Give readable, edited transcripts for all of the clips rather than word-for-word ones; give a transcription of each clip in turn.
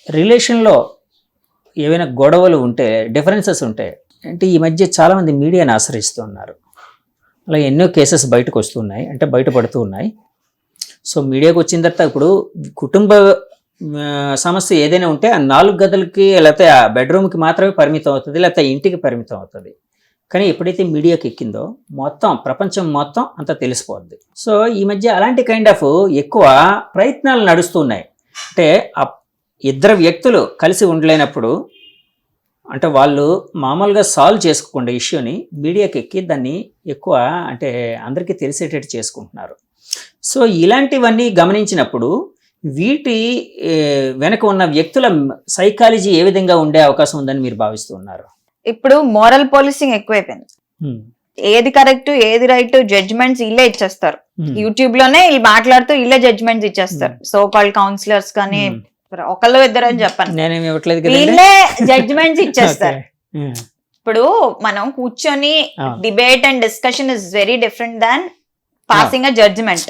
రిలేషన్లో ఏవైనా గొడవలు ఉంటే, డిఫరెన్సెస్ ఉంటే అంటే ఈ మధ్య చాలామంది మీడియాని ఆశ్రయిస్తున్నారు. అలా ఎన్నో కేసెస్ బయటకు వస్తున్నాయి, అంటే బయటపడుతూ ఉన్నాయి. సో మీడియాకు వచ్చిన తర్వాత ఇప్పుడు కుటుంబ సమస్య ఏదైనా ఉంటే ఆ 4 గదులకి లేకపోతే ఆ బెడ్రూమ్కి మాత్రమే పరిమితం అవుతుంది, లేకపోతే ఇంటికి పరిమితం అవుతుంది. కానీ ఎప్పుడైతే మీడియాకి ఎక్కిందో మొత్తం ప్రపంచం మొత్తం అంతా తెలిసిపోద్ది. సో ఈ మధ్య అలాంటి కైండ్ ఆఫ్ ఎక్కువ ప్రయత్నాలు నడుస్తున్నాయి. అంటే ఇద్దరు వ్యక్తులు కలిసి ఉండలేనప్పుడు అంటే వాళ్ళు మామూలుగా సాల్వ్ చేసుకోకుండా ఇష్యూని మీడియాకి ఎక్కి దాన్ని ఎక్కువ అంటే అందరికీ తెలిసేటట్టు చేసుకుంటున్నారు. సో ఇలాంటివన్నీ గమనించినప్పుడు వీటి వెనక ఉన్న వ్యక్తుల సైకాలజీ ఏ విధంగా ఉండే అవకాశం ఉందని మీరు భావిస్తున్నారు? ఇప్పుడు మోరల్ పోలీసింగ్ ఎక్కువైపోయింది. ఏది కరెక్ట్ ఏది రైట్ జడ్జ్మెంట్స్ ఇల్లే ఇచ్చేస్తారు. యూట్యూబ్ లోనే వీళ్ళు మాట్లాడుతూ ఇల్లే జడ్జ్మెంట్స్ ఇచ్చేస్తారు. సో కాల్డ్ కౌన్సిలర్స్ కానీ ఒకళ్ళు ఇద్దరు అని చెప్పండి, వీళ్ళే జడ్జ్మెంట్స్ ఇచ్చేస్తారు. ఇప్పుడు మనం కూర్చొని debate and discussion is very different than passing a judgement.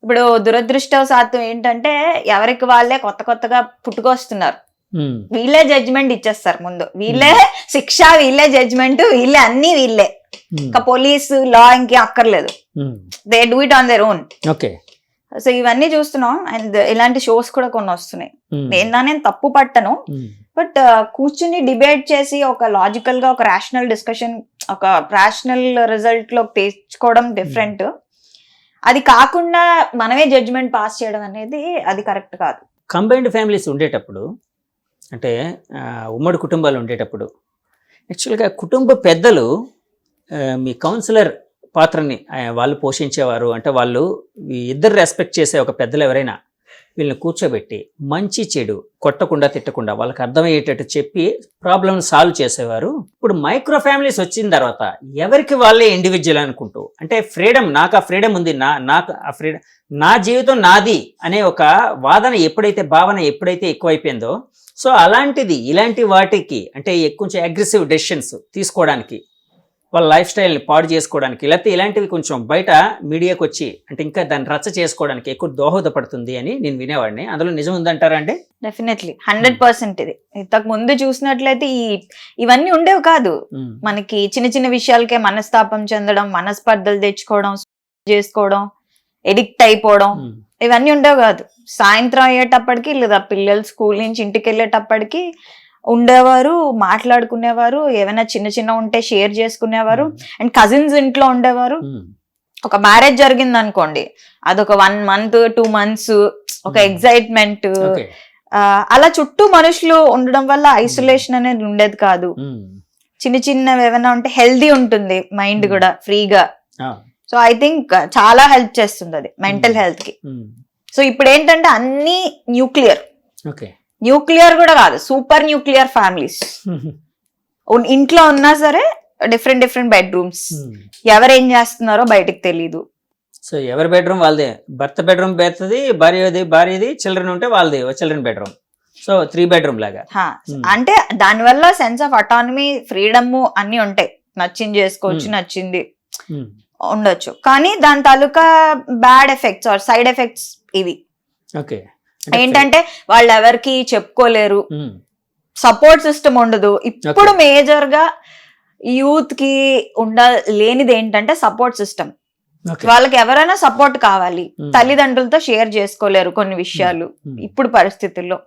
ఇప్పుడు దురదృష్టవశాత్తు ఏంటంటే ఎవరికి వాళ్ళే కొత్తగా పుట్టుకొస్తున్నారు. వీళ్ళే జడ్జ్మెంట్ ఇచ్చేస్తారు ముందు, వీళ్ళే శిక్ష, వీళ్ళే జడ్జ్మెంట్, వీళ్ళే అన్ని వీళ్ళే. ఇంకా పోలీసు లా ఇంకే అక్కర్లేదు, they do it on their own. So ఇవన్నీ చూస్తున్నాం. అండ్ ఇలాంటి షోస్ కూడా కొన్ని వస్తున్నాయి. నేను తప్పు పట్టను, బట్ కూర్చుని డిబేట్ చేసి ఒక లాజికల్ గా ఒక రేషనల్ డిస్కషన్, ఒక రేషనల్ రిజల్ట్ లో తెచ్చుకోవడం డిఫరెంట్. అది కాకుండా మనమే జడ్జ్మెంట్ పాస్ చేయడం అనేది అది కరెక్ట్ కాదు. కంబైన్డ్ ఫ్యామిలీస్ ఉండేటప్పుడు అంటే ఉమ్మడి కుటుంబాలు ఉండేటప్పుడు యాక్చువల్గా కుటుంబ పెద్దలు మీ కౌన్సిలర్ పాత్రని వాళ్ళు పోషించేవారు. అంటే వాళ్ళు ఇద్దరు రెస్పెక్ట్ చేసే ఒక పెద్దలు ఎవరైనా వీళ్ళని కూర్చోబెట్టి మంచి చెడు కొట్టకుండా తిట్టకుండా వాళ్ళకి అర్థమయ్యేటట్టు చెప్పి ప్రాబ్లమ్ సాల్వ్ చేసేవారు. ఇప్పుడు మైక్రో ఫ్యామిలీస్ వచ్చిన తర్వాత ఎవరికి వాళ్ళే ఇండివిజువల్ అనుకుంటూ అంటే ఫ్రీడమ్, నాకు ఆ ఫ్రీడమ్ ఉంది, నాకు ఆ ఫ్రీడమ్, నా జీవితం నాది అనే ఒక వాదన ఎప్పుడైతే భావన ఎప్పుడైతే ఎక్కువైపోయిందో, సో అలాంటిది ఇలాంటి వాటికి అంటే కొంచెం అగ్రెసివ్ డెసిషన్స్ తీసుకోవడానికి, వాళ్ళ లైఫ్ స్టైల్ని పాడు చేసుకోవడానికి, లేకపోతే ఇలాంటివి కొంచెం బయట మీడియాకి వచ్చి అంటే ఇంకా దాన్ని రచ్చ చేసుకోవడానికి ఎక్కువ దోహదపడుతుంది అని నేను వినేవాడిని. అందులో నిజం ఉందంటారా అండి? డెఫినెట్లీ 100% ఇది. ఇంతకు ముందు చూసినట్లయితే ఇవన్నీ ఉండేవి కాదు. మనకి చిన్న చిన్న విషయాలకే మనస్తాపం చెందడం, మనస్పర్ధలు తెచ్చుకోవడం, చేసుకోవడం, ఎడిక్ట్ అయిపోవడం, ఇవన్నీ ఉండేవి కాదు. సాయంత్రం అయ్యేటప్పటికి లేదా పిల్లలు స్కూల్ నుంచి ఇంటికి వెళ్ళేటప్పటికి ఉండేవారు, మాట్లాడుకునేవారు, ఏమైనా చిన్న ఉంటే షేర్ చేసుకునేవారు. అండ్ కజిన్స్ ఇంట్లో ఉండేవారు. ఒక మ్యారేజ్ జరిగింది అనుకోండి, అదొక 1 month 2 months ఒక ఎగ్జైట్మెంట్. అలా చుట్టూ మనుషులు ఉండడం వల్ల ఐసోలేషన్ అనేది ఉండేది కాదు. చిన్నవి ఏమైనా ఉంటే హెల్దీ ఉంటుంది మైండ్ కూడా ఫ్రీగా. సో ఐ థింక్ చాలా హెల్ప్ చేస్తుంది అది మెంటల్ హెల్త్ కి. సో ఇప్పుడు ఏంటంటే అన్ని న్యూక్లియర్ కూడా కాదు, సూపర్ న్యూక్లియర్ ఫ్యామిలీస్. ఇంట్లో ఉన్నా సరే డిఫరెంట్ బెడ్రూమ్స్, ఎవరేం చేస్తున్నారో బయటకు తెలీదు. సో ఎవరి బెడ్రూమ్ వాళ్ళదే, భర్త బెడ్రూమ్ పెడుతుంది, భార్యది, చిల్డ్రన్ ఉంటే వాళ్ళది చిల్డ్రన్ బెడ్రూమ్. సో 3 bedroom లాగా. అంటే దానివల్ల సెన్స్ ఆఫ్ అటానమీ, ఫ్రీడమ్ అన్ని ఉంటాయి. నచ్చింది చేసుకోవచ్చు, నచ్చింది ఉండొచ్చు. కానీ దాని తాలూకా bad effects or side effects ఇవి. ఏంటంటే వాళ్ళు ఎవరికి చెప్పుకోలేరు, సపోర్ట్ సిస్టమ్ ఉండదు. ఇప్పుడు మేజర్ గా యూత్ కి లేనిది ఏంటంటే సపోర్ట్ సిస్టమ్. వాళ్ళకి ఎవరైనా సపోర్ట్ కావాలి, తల్లిదండ్రులతో షేర్ చేసుకోలేరు కొన్ని విషయాలు ఇప్పుడు పరిస్థితుల్లో.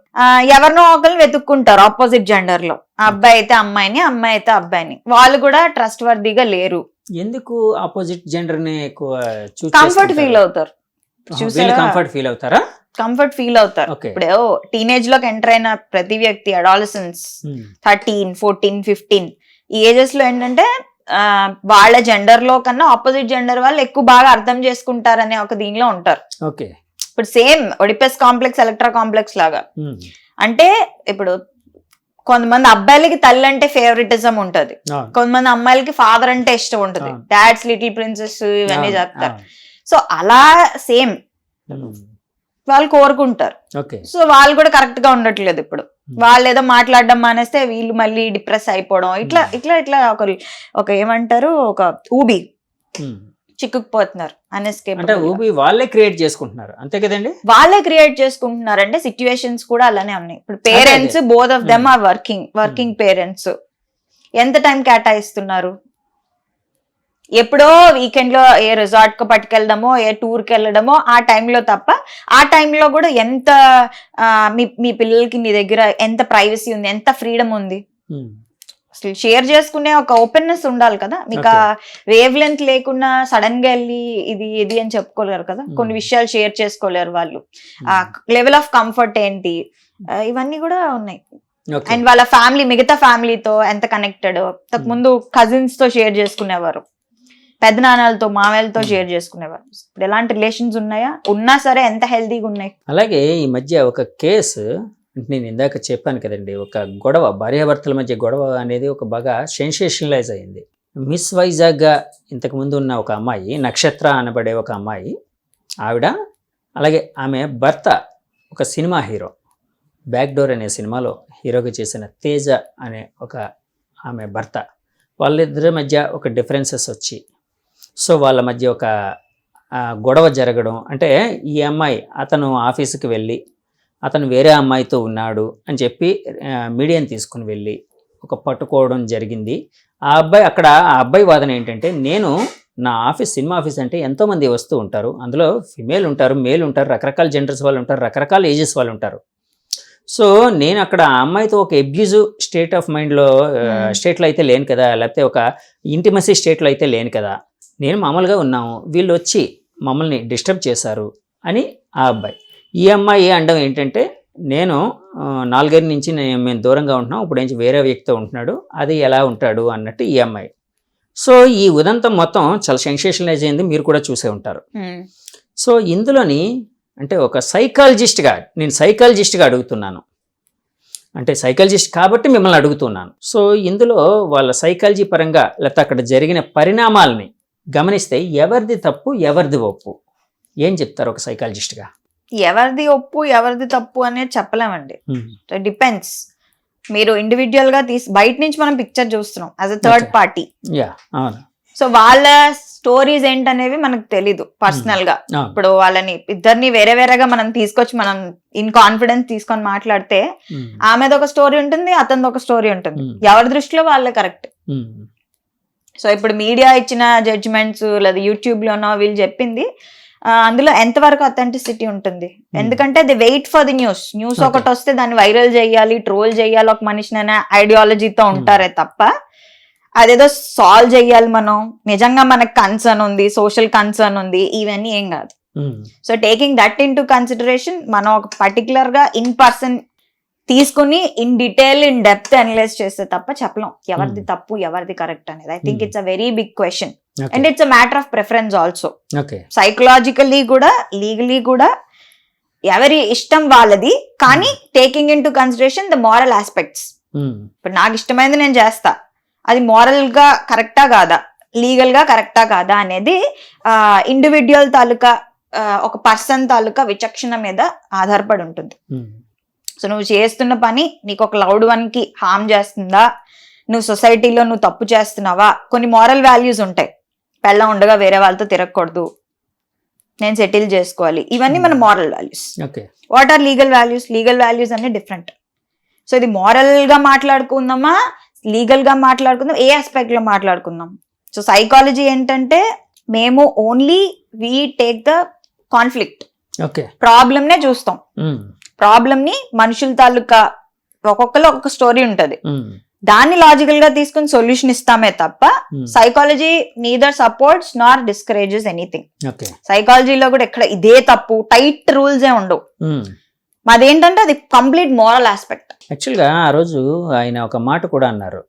ఎవరినో ఒకరిని వెతుక్కుంటారు ఆపోజిట్ జెండర్ లో, అబ్బాయి అయితే అమ్మాయిని, అమ్మాయి అయితే అబ్బాయిని. వాళ్ళు కూడా ట్రస్ట్ వర్దీగా లేరు. ఎందుకు ఆపోజిట్ జెండర్ ని ఎక్కువ కంఫర్ట్ ఫీల్ అవుతారు. కంఫర్ట్ ఫీల్ అవుతారు. ఇప్పుడు టీనేజ్ లోకి ఎంటర్ అయిన ప్రతి వ్యక్తి, అడాలసెన్స్ 13, 14, 15 ఈ ఏజెస్ లో ఏంటంటే వాళ్ళ జెండర్ లో కన్నా ఆపోజిట్ జెండర్ వాళ్ళు ఎక్కువ బాగా అర్థం చేసుకుంటారనే ఒక దీనిలో ఉంటారు. ఇప్పుడు సేమ్ ఒడిపస్ కాంప్లెక్స్, ఎలక్ట్రా కాంప్లెక్స్ లాగా. అంటే ఇప్పుడు కొంతమంది అబ్బాయిలకి తల్లి అంటే ఫేవరెటిజం ఉంటది, కొంతమంది అమ్మాయిలకి ఫాదర్ అంటే ఇష్టం ఉంటది, డాడ్స్ లిటిల్ ప్రిన్సెస్ ఇవన్నీ చెప్తారు. సో అలా సేమ్ వాళ్ళు కోరుకుంటారు. సో వాళ్ళు కూడా కరెక్ట్ గా ఉండట్లేదు. ఇప్పుడు వాళ్ళు ఏదో మాట్లాడడం మానేస్తే వీళ్ళు మళ్ళీ డిప్రెస్ అయిపోవడం, ఇట్లా ఒక ఏమంటారు, ఒక ఊబి చిక్కుకుపోతున్నారు అంటే అన్ఎస్కేపబుల్. ఊబి వాళ్ళే క్రియేట్ చేసుకుంటున్నారు అంతే కదండి. వాళ్ళే క్రియేట్ చేసుకుంటున్నారు అంటే సిచ్యువేషన్స్ కూడా అలానే ఉన్నాయి. ఇప్పుడు parents both of them are working parents. ఎంత టైం కేటాయిస్తున్నారు? ఎప్పుడో వీకెండ్ లో ఏ రిసార్ట్ కు పట్టుకెళ్ళడమో ఏ టూర్ కి వెళ్ళడమో ఆ టైంలో తప్ప, ఆ టైంలో కూడా ఎంత మీ పిల్లలకి నీ దగ్గర ఎంత ప్రైవసీ ఉంది, ఎంత ఫ్రీడమ్ ఉంది, అసలు షేర్ చేసుకునే ఒక ఓపెన్నెస్ ఉండాలి కదా. మీకు ఆ వేవ్ లెంత్ లేకుండా సడన్ గా వెళ్ళి ఇది అని చెప్పుకోలేరు కదా. కొన్ని విషయాలు షేర్ చేసుకోలేరు వాళ్ళు. ఆ లెవెల్ ఆఫ్ కంఫర్ట్ ఏంటి, ఇవన్నీ కూడా ఉన్నాయి. అండ్ వాళ్ళ ఫ్యామిలీ, మిగతా ఫ్యామిలీతో ఎంత కనెక్టెడ్, ముందు కజిన్స్ తో షేర్ చేసుకునేవారు, పెద్దనాన్నలతో మామయ్యలతో షేర్ చేసుకునేవారు. ఇప్పుడు ఎలాంటి రిలేషన్స్ ఉన్నాయా? ఉన్నా సరే ఎంత హెల్తీగా ఉన్నాయి. అలాగే ఈ మధ్య ఒక కేసు, నేను ఇందాక చెప్పాను కదండి, ఒక గొడవ, భార్యాభర్తల మధ్య గొడవ అనేది ఒక బాగా సెన్సేషనలైజ్ అయింది. మిస్ వైజాగ్గా ఇంతకుముందు ఉన్న ఒక అమ్మాయి, నక్షత్ర అనబడే ఒక అమ్మాయి, ఆవిడ అలాగే ఆమె భర్త ఒక సినిమా హీరో, బ్యాక్ డోర్ అనే సినిమాలో హీరోగా చేసిన తేజ అనే ఒక ఆమె భర్త, వాళ్ళిద్దరి మధ్య ఒక డిఫరెన్సెస్ వచ్చి, సో వాళ్ళ మధ్య ఒక గొడవ జరగడం. అంటే ఈ అమ్మాయి, అతను ఆఫీసుకి వెళ్ళి అతను వేరే అమ్మాయితో ఉన్నాడు అని చెప్పి మీడియాని తీసుకుని వెళ్ళి ఒక పట్టుకోవడం జరిగింది. ఆ అబ్బాయి వాదన ఏంటంటే, నేను నా ఆఫీస్, సినిమా ఆఫీస్ అంటే ఎంతోమంది వస్తూ ఉంటారు, అందులో ఫిమేల్ ఉంటారు, మేల్ ఉంటారు, రకరకాల జెండర్స్ వాళ్ళు ఉంటారు, రకరకాల ఏజెస్ వాళ్ళు ఉంటారు. సో నేను అక్కడ ఆ అమ్మాయితో ఒక ఎబ్యూజివ్ స్టేట్ ఆఫ్ మైండ్లో స్టేట్లో అయితే లేను కదా, లేకపోతే ఒక ఇంటిమసీ స్టేట్లో అయితే లేను కదా, నేను మామూలుగా ఉన్నాము, వీళ్ళు వచ్చి మమ్మల్ని డిస్టర్బ్ చేశారు అని ఆ అబ్బాయి. ఈ అమ్మాయి అండం ఏంటంటే, నేను 4 ఏళ్ళ నుంచి మేము దూరంగా ఉంటున్నాం, ఇప్పుడు నుంచి వేరే వ్యక్తితో ఉంటున్నాడు, అది ఎలా ఉంటాడు అన్నట్టు ఈ అమ్మాయి. సో ఈ ఉదంతం మొత్తం చాలా సెన్సేషనలైజ్ అయింది, మీరు కూడా చూసే ఉంటారు. సో ఇందులోని అంటే ఒక నేను సైకాలజిస్ట్గా అడుగుతున్నాను, అంటే సైకాలజిస్ట్ కాబట్టి మిమ్మల్ని అడుగుతున్నాను. సో ఇందులో వాళ్ళ సైకాలజీ పరంగా లేకపోతే అక్కడ జరిగిన పరిణామాలని గమనిస్తే ఎవరిది తప్పు ఎవరిది ఒప్పు, ఏం చెప్తారు ఒక సైకాలజిస్ట్గా? ఎవరిది ఒప్పు ఎవరిది తప్పు అనేది చెప్పలేమండి. డిపెండ్స్. మీరు ఇండివిజువల్ గా బయట నుంచి మనం పిక్చర్ చూస్తున్నాం as a third party. So వాళ్ళ స్టోరీస్ ఏంటనేవి మనకు తెలీదు పర్సనల్ గా. ఇప్పుడు వాళ్ళని ఇద్దరిని వేరే వేరేగా మనం తీసుకొచ్చి మనం ఇన్ కాన్ఫిడెన్స్ తీసుకొని మాట్లాడితే ఆమెది ఒక స్టోరీ ఉంటుంది, అతనిది ఒక స్టోరీ ఉంటుంది. ఎవరి దృష్టిలో వాళ్ళే కరెక్ట్. సో ఇప్పుడు మీడియా ఇచ్చిన జడ్జిమెంట్స్ లేదా యూట్యూబ్ లోనో వీళ్ళు చెప్పింది అందులో ఎంతవరకు అథెంటిసిటీ ఉంటుంది? ఎందుకంటే the weight for the news ఒకటి వస్తే దాన్ని వైరల్ చేయాలి, ట్రోల్ చేయాలి ఒక మనిషిని అనే ఐడియాలజీతో ఉంటారే తప్ప అదేదో సాల్వ్ చేయాలి, మనం నిజంగా మనకు కన్సర్న్ ఉంది, సోషల్ కన్సర్న్ ఉంది, ఇవన్నీ ఏం కాదు. So taking that into consideration మనం ఒక పర్టికులర్ గా ఇన్ పర్సన్ తీసుకుని in detail in depth analyse చేస్తే తప్ప చెప్పలేం ఎవరిది తప్పు ఎవరిది కరెక్ట్ అనేది. I think it's a very big question and it's a matter of preference also. Psychologically కూడా లీగలీ కూడా ఎవరి ఇష్టం వాళ్ళది, కానీ taking into consideration the moral aspects. ఇప్పుడు నాకు ఇష్టమైనది నేను చేస్తా, అది మోరల్ గా కరెక్టా కాదా, లీగల్ గా కరెక్టా కాదా అనేది ఇండివిడ్యువల్ తాలూకా ఒక పర్సన్ తాలూకా విచక్షణ మీద ఆధారపడి ఉంటుంది. సో నువ్వు చేస్తున్న పని నీకు ఒక లౌడ్ వన్ కి హార్మ్ చేస్తుందా, నువ్వు సొసైటీలో నువ్వు తప్పు చేస్తున్నావా, కొన్ని మోరల్ వాల్యూస్ ఉంటాయి. పెళ్ళం ఉండగా వేరే వాళ్ళతో తిరగకూడదు, నేను సెటిల్ చేసుకోవాలి, ఇవన్నీ మన moral values. What are legal values? Legal values అన్ని డిఫరెంట్. సో ఇది మోరల్ గా మాట్లాడుకుందామా, లీగల్ గా మాట్లాడుకుందాం, ఏ ఆస్పెక్ట్ లో మాట్లాడుకుందాం? సో సైకాలజీ ఏంటంటే మేము only we take the conflict, problem నే చూస్తాం. ప్రాబ్లమ్ ని మనుషుల తాలూకా ఒక్కొక్కరు ఒక్కొక్క స్టోరీ ఉంటది, దాన్ని లాజికల్ గా తీసుకుని సొల్యూషన్ ఇస్తామే తప్ప సైకాలజీ నీదర్ సపోర్ట్స్ నార్ డిస్కరేజెస్ ఎనీథింగ్. సైకాలజీలో కూడా ఎక్కడ ఇదే తప్పు టైట్ రూల్స్ ఏ ఉండవు. మాదేంటంటే అది కంప్లీట్ మోరల్ ఆస్పెక్ట్. యాక్చువల్గా ఆ రోజు ఆయన ఒక మాట కూడా అన్నారు,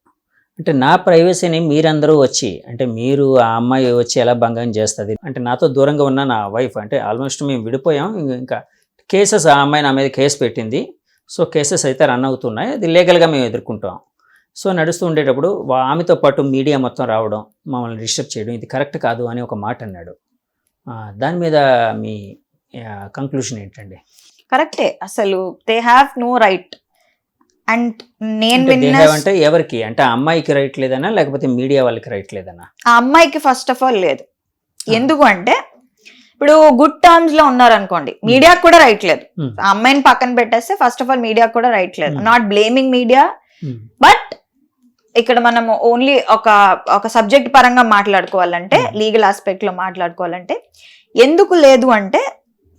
అంటే నా ప్రైవసీని మీరందరూ వచ్చి, అంటే మీరు ఆ అమ్మాయి వచ్చి ఎలా భంగం చేస్తుంది, అంటే నాతో దూరంగా ఉన్న నా వైఫ్, అంటే ఆల్మోస్ట్ మేము విడిపోయాం, ఇంకా కేసెస్ ఆ అమ్మాయి నా మీద కేసు పెట్టింది, సో కేసెస్ అయితే రన్ అవుతున్నాయి, అది లీగల్గా మేము ఎదుర్కొంటాం. సో నడుస్తూ ఉండేటప్పుడు ఆమెతో పాటు మీడియా మొత్తం రావడం, మమ్మల్ని డిస్టర్బ్ చేయడం, ఇది కరెక్ట్ కాదు అని ఒక మాట అన్నాడు. దాని మీద మీ కంక్లూషన్ ఏంటండి? కరెక్టే, అసలు they have no right. And నేను అంటే ఎవరికి, అంటే ఆ అమ్మాయికి రైట్ లేదనా లేకపోతే మీడియా వాళ్ళకి రైట్ లేదనా? ఆ అమ్మాయికి ఫస్ట్ ఆఫ్ ఆల్ లేదు, ఎందుకు అంటే ఇప్పుడు గుడ్ టర్మ్స్ లో ఉన్నారు అనుకోండి, మీడియాకు కూడా రైట్ లేదు. ఆ అమ్మాయిని పక్కన పెట్టేస్తే ఫస్ట్ ఆఫ్ ఆల్ మీడియాకు కూడా రైట్ లేదు. నాట్ బ్లేమింగ్ మీడియా, బట్ ఇక్కడ మనం ఓన్లీ ఒక సబ్జెక్ట్ పరంగా మాట్లాడుకోవాలంటే, లీగల్ ఆస్పెక్ట్ లో మాట్లాడుకోవాలంటే ఎందుకు లేదు అంటే,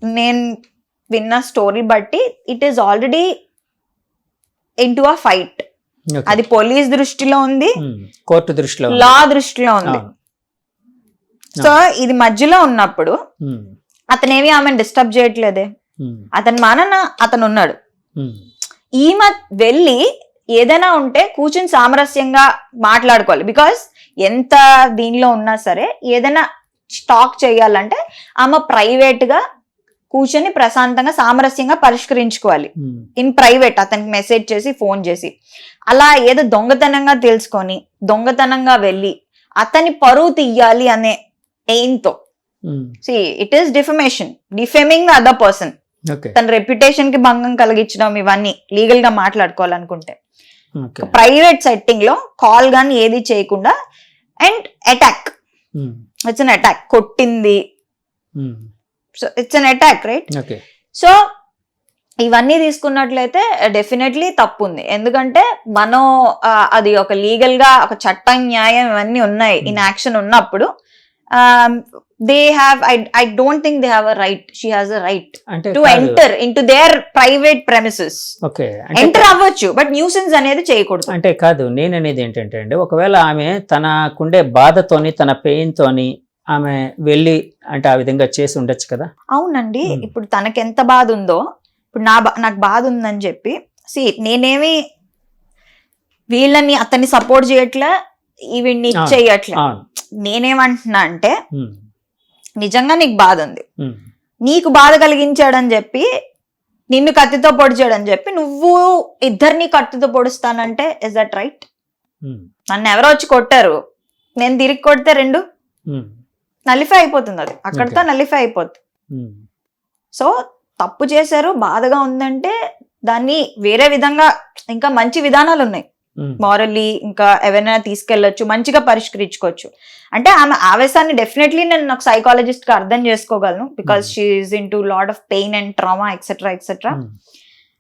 నేను విన్న స్టోరీ బట్టి it is already in to a fight. అది పోలీస్ దృష్టిలో ఉంది, కోర్టు దృష్టిలో, లా దృష్టిలో ఉంది. సో ఇది మధ్యలో ఉన్నప్పుడు అతనేమి ఆమెను డిస్టర్బ్ చేయట్లేదే, అతని మానన అతను ఉన్నాడు. ఈమె వెళ్ళి ఏదైనా ఉంటే కూర్చుని సామరస్యంగా మాట్లాడుకోవాలి. బికాస్ ఎంత దీనిలో ఉన్నా సరే ఏదైనా స్టాక్ చేయాలంటే ఆమె ప్రైవేట్ గా కూర్చొని ప్రశాంతంగా సామరస్యంగా పరిష్కరించుకోవాలి. ఇన్ ప్రైవేట్ అతనికి మెసేజ్ చేసి ఫోన్ చేసి, అలా ఏదో దొంగతనంగా తెలుసుకొని దొంగతనంగా వెళ్ళి అతని పరువు తీయాలి అనే ఎయిమ్తో, it is defaming the other person. తన రెప్యుటేషన్ కి భంగం కలిగించడం, ఇవన్నీ లీగల్ గా మాట్లాడుకోవాలనుకుంటే ప్రైవేట్ సెట్టింగ్ లో కాల్ గాని ఏది చేయకుండా, and attack, it's an attack, కొట్టింది, so it's an attack, right? So ఇవన్నీ తీసుకున్నట్లయితే డెఫినెట్లీ తప్పు ఉంది. ఎందుకంటే మనం అది ఒక లీగల్ గా ఒక చట్టం, న్యాయం ఇవన్నీ ఉన్నాయి ఇన్ యాక్షన్ ఉన్నప్పుడు they have I don't think they have a right, she has a right to enter into their private premises. enter అవ్వచ్చు, బట్ న్యూసెన్స్ అనేది చేయకూడదు. అంటే కాదు, నేను అనేది ఏంటంటే అండి, ఒకవేళ ఆమె తనకుండే బాధతోని, తన పెయిన్ తోని ఆమె వెళ్ళి అంటే ఆ విధంగా చేసి ఉండొచ్చు కదా. అవునండి, ఇప్పుడు తనకి ఎంత బాధ ఉందో, ఇప్పుడు నాకు బాధ ఉందని చెప్పి నేనేమి వీళ్ళని అతన్ని సపోర్ట్ చేయట్లే, వీడిని ఇచ్చేయట్లే. నేనేమంటున్నా అంటే, నిజంగా నీకు బాధ ఉంది, నీకు బాధ కలిగించాడని చెప్పి, నిన్ను కత్తితో పొడిచాడని చెప్పి నువ్వు ఇద్దరిని కత్తితో పొడుస్తానంటే ఇస్ దట్ రైట్? నన్ను ఎవరో వచ్చి కొట్టారు, నేను తిరిగి కొడితే రెండు నలిఫై అయిపోతుంది, అది అక్కడితో నలిఫై అయిపోతుంది. సో తప్పు చేశారు, బాధగా ఉందంటే దాన్ని వేరే విధంగా ఇంకా మంచి విధానాలు ఉన్నాయి, మారల్లీ ఇంకా ఎవరైనా తీసుకెళ్లొచ్చు, మంచిగా పరిష్కరించుకోవచ్చు. అంటే ఆమె ఆవేశాన్ని డెఫినెట్లీ నేను ఒక సైకాలజిస్ట్ గా అర్థం చేసుకోగలను, because she is in to lot of pain and trauma etcetera etcetera.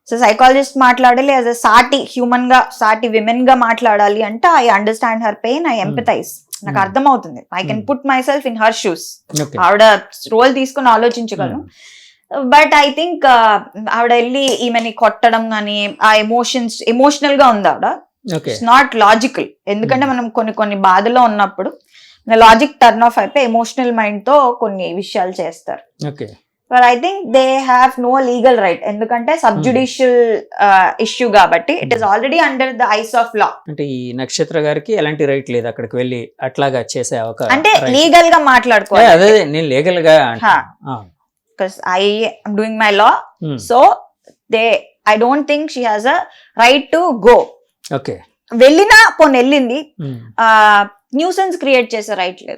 So psychologist మాట్లాడాలి, యాజ్ అ సాటి హ్యూమన్ గా, సాటి విమెన్ గా మాట్లాడాలి అంటే I understand her pain, I empathise, నాకు అర్థం అవుతుంది, I can put my self in her shoes, ఆవిడ రోల్ తీసుకుని ఆలోచించగలను. బట్ ఐ థింక్ ఆవిడ వెళ్ళి ఈమెని కొట్టడం కానీ, ఆ ఎమోషనల్ గా ఉంది ఆవిడ, ఇట్స్ నాట్ లాజికల్. ఎందుకంటే మనం కొన్ని బాధలో ఉన్నప్పుడు లాజిక్ టర్న్ ఆఫ్ అయిపోయి ఎమోషనల్ మైండ్ తో కొన్ని విషయాలు చేస్తారు. But I think they have no legal right, ఎందుకంటే సబ్ జుడిషియల్ ఇష్యూ కాబట్టి it is already under the eyes of law. అంటే ఈ నక్షత్ర గారికి ఎలాంటి రైట్ లేదు అక్కడికి వెళ్ళి అట్లాగా చేసే అవకాశం, అంటే లీగల్ గా మాట్లాడుకోవాలి. అదే నేను లీగల్ గా, because I am doing my law, so I don't think she has a right to go. వెళ్ళినా వెళ్ళింది, న్యూసెన్స్ క్రియేట్ చేసే రైట్ లేదు.